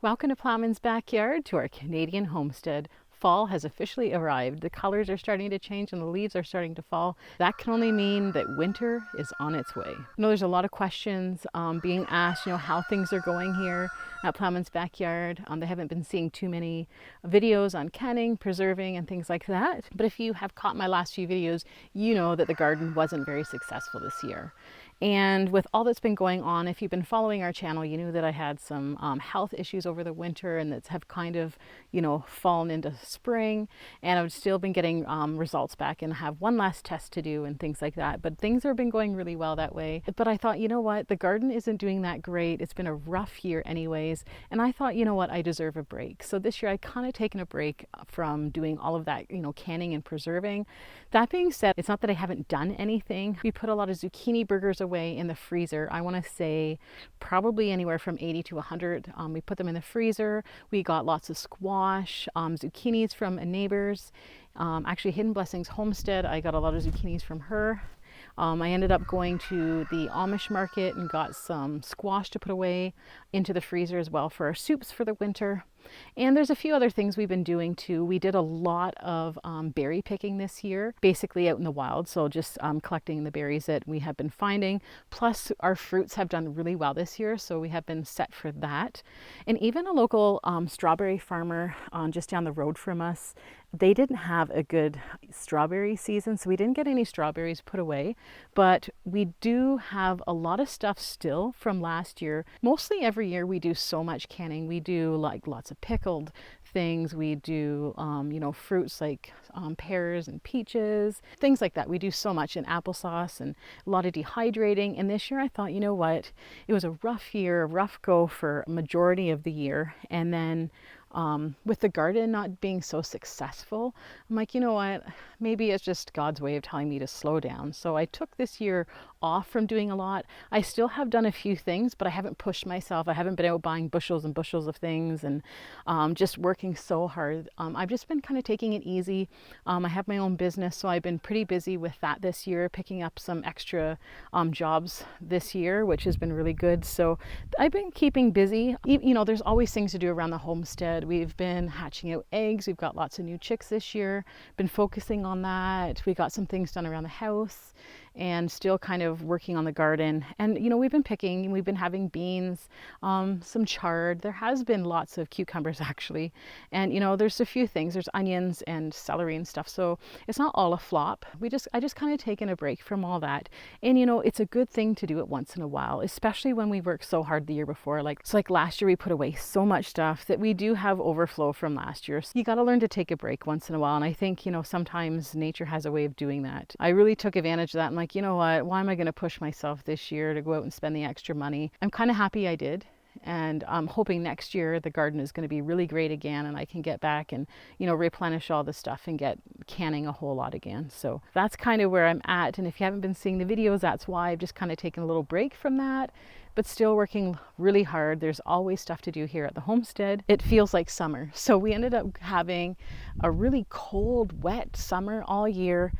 Welcome to Ploughman's backyard, to our Canadian homestead. Fall has officially arrived. The colors are starting to change and the leaves are starting to fall. That can only mean that winter is on its way. There's a lot of questions being asked, how things are going here at Ploughman's backyard. They haven't been seeing too many videos on canning, preserving, and things like that. But if you have caught my last few videos, you know that the garden wasn't very successful this year. And with all that's been going on, if you've been following our channel, you knew that I had some health issues over the winter and that have kind of, fallen into spring. And I've still been getting results back and have one last test to do and things like that. But things have been going really well that way. But I thought, the garden isn't doing that great. It's been a rough year anyways. And I thought, I deserve a break. So this year I kind of taken a break from doing all of that, canning and preserving. That being said, it's not that I haven't done anything. We put a lot of zucchini burgers away in the freezer. I want to say probably anywhere from 80 to 100. We put them in the freezer. We got lots of squash, zucchinis from neighbors. Actually, Hidden Blessings Homestead, I got a lot of zucchinis from her. I ended up going to the Amish market and got some squash to put away into the freezer as well for our soups for the winter. And there's a few other things we've been doing too. We did a lot of berry picking this year, basically out in the wild. So just collecting the berries that we have been finding. Plus our fruits have done really well this year. So we have been set for that. And even a local strawberry farmer just down the road from us, they didn't have a good strawberry season. So we didn't get any strawberries put away, but we do have a lot of stuff still from last year. Mostly every year we do so much canning. We do like lots of pickled things. We do, fruits like pears and peaches, things like that. We do so much in applesauce and a lot of dehydrating. And this year I thought, it was a rough year, a rough go for a majority of the year. And then with the garden not being so successful, I'm like, maybe it's just God's way of telling me to slow down. So I took this year off from doing a lot. I still have done a few things, but I haven't pushed myself. I haven't been out buying bushels and bushels of things and just working so hard. I've just been kind of taking it easy. I have my own business, so I've been pretty busy with that this year, picking up some extra jobs this year, which has been really good. So I've been keeping busy. There's always things to do around the homestead. We've been hatching out eggs. We've got lots of new chicks this year. Been focusing on that. We got some things done around the house and still kind of working on the garden. And, we've been picking, we've been having beans, some chard. There has been lots of cucumbers actually. And, there's a few things. There's onions and celery and stuff. So it's not all a flop. I just kind of taken a break from all that. And, it's a good thing to do it once in a while, especially when we worked so hard the year before. It's like last year we put away so much stuff that we do have overflow from last year. So you got to learn to take a break once in a while. And I think, sometimes nature has a way of doing that. I really took advantage of that. I'm like, you know what, why am I going to push myself this year to go out and spend the extra money? I'm kind of happy I did. And I'm hoping next year the garden is going to be really great again and I can get back and, replenish all the stuff and get canning a whole lot again. So that's kind of where I'm at. And if you haven't been seeing the videos, that's why I've just kind of taken a little break from that, but still working really hard. There's always stuff to do here at the homestead. It feels like summer. So we ended up having a really cold, wet summer all year.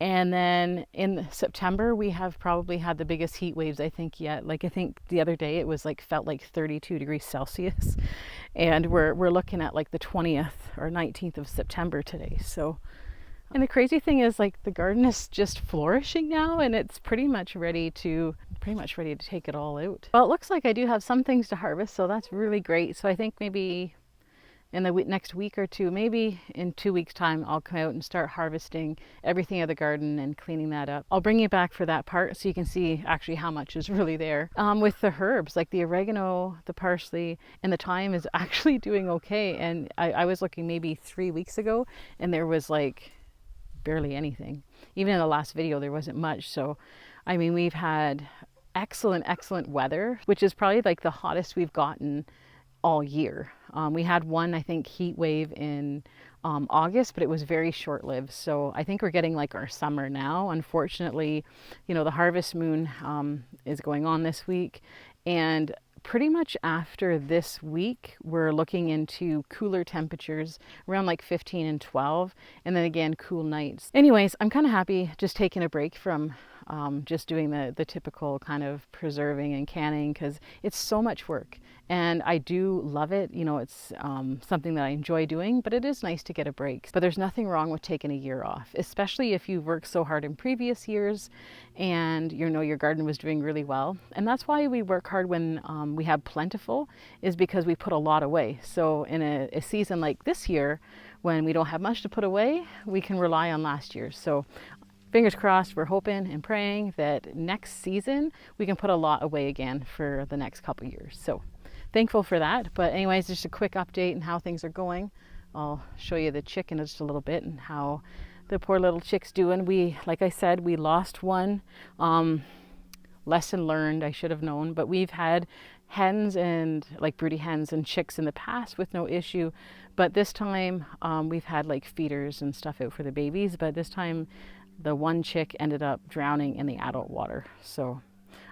And then in September, we have probably had the biggest heat waves I think yet. I think the other day it was felt like 32 degrees Celsius. And we're looking at the 20th or 19th of September today. So, and the crazy thing is the garden is just flourishing now and it's pretty much ready to take it all out. Well, it looks like I do have some things to harvest, so that's really great. So I think maybe in the next week or two, maybe in 2 weeks time, I'll come out and start harvesting everything out of the garden and cleaning that up. I'll bring you back for that part so you can see actually how much is really there. With the herbs, like the oregano, the parsley, and the thyme is actually doing okay. And I was looking maybe 3 weeks ago and there was barely anything. Even in the last video, there wasn't much. So, we've had excellent weather, which is probably the hottest we've gotten all year. We had one, I think, heat wave in August, but it was very short-lived. So I think we're getting our summer now. Unfortunately, the harvest moon is going on this week. And pretty much after this week, we're looking into cooler temperatures around 15 and 12. And then again, cool nights. Anyways, I'm kind of happy just taking a break from just doing the typical kind of preserving and canning, because it's so much work. And I do love it. You know, it's something that I enjoy doing, but it is nice to get a break. But there's nothing wrong with taking a year off, especially if you've worked so hard in previous years and you know your garden was doing really well. And that's why we work hard when we have plentiful, is because we put a lot away. So in a season like this year, when we don't have much to put away, we can rely on last year's. So fingers crossed, we're hoping and praying that next season we can put a lot away again for the next couple years. So thankful for that. But anyways, just a quick update on how things are going. I'll show you the chick in just a little bit and how the poor little chick's doing. Like I said, we lost one. Lesson learned, I should have known, but we've had hens and like broody hens and chicks in the past with no issue. But this time we've had like feeders and stuff out for the babies, but this time the one chick ended up drowning in the adult water. So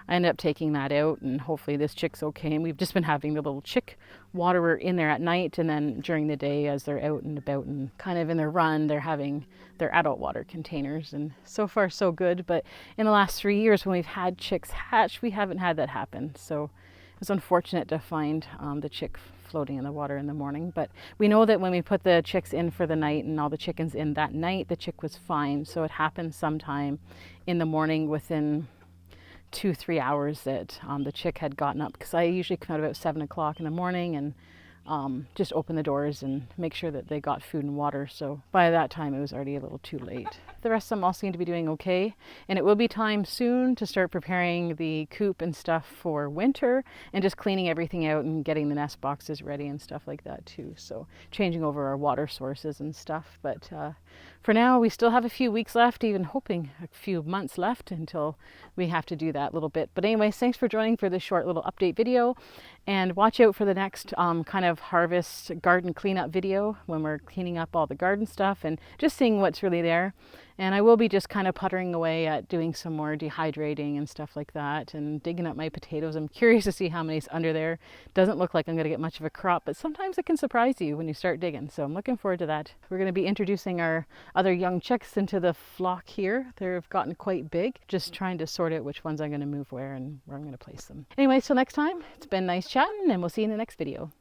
I ended up taking that out, and hopefully this chick's okay. And we've just been having the little chick waterer in there at night, and then during the day as they're out and about and kind of in their run, they're having their adult water containers. And so far so good. But in the last 3 years when we've had chicks hatch, we haven't had that happen. So it was unfortunate to find the chick floating in the water in the morning. But we know that when we put the chicks in for the night and all the chickens in that night, the chick was fine. So it happened sometime in the morning within 2-3 hours that the chick had gotten up, because I usually come out about 7 o'clock in the morning and just open the doors and make sure that they got food and water. So by that time it was already a little too late. The rest of them all seem to be doing okay, and it will be time soon to start preparing the coop and stuff for winter and just cleaning everything out and getting the nest boxes ready and stuff like that too. So changing over our water sources and stuff. But for now we still have a few weeks left, even hoping a few months left until we have to do that little bit. But anyways, thanks for joining for this short little update video, and watch out for the next kind of harvest garden cleanup video when we're cleaning up all the garden stuff and just seeing what's really there. And I will be just kind of puttering away at doing some more dehydrating and stuff like that and digging up my potatoes. I'm curious to see how many's under there. Doesn't look like I'm going to get much of a crop, but sometimes it can surprise you when you start digging. So I'm looking forward to that. We're going to be introducing our other young chicks into the flock here. They've gotten quite big. Just trying to sort out which ones I'm going to move where and where I'm going to place them. Anyway, till next time, it's been nice chatting, and we'll see you in the next video.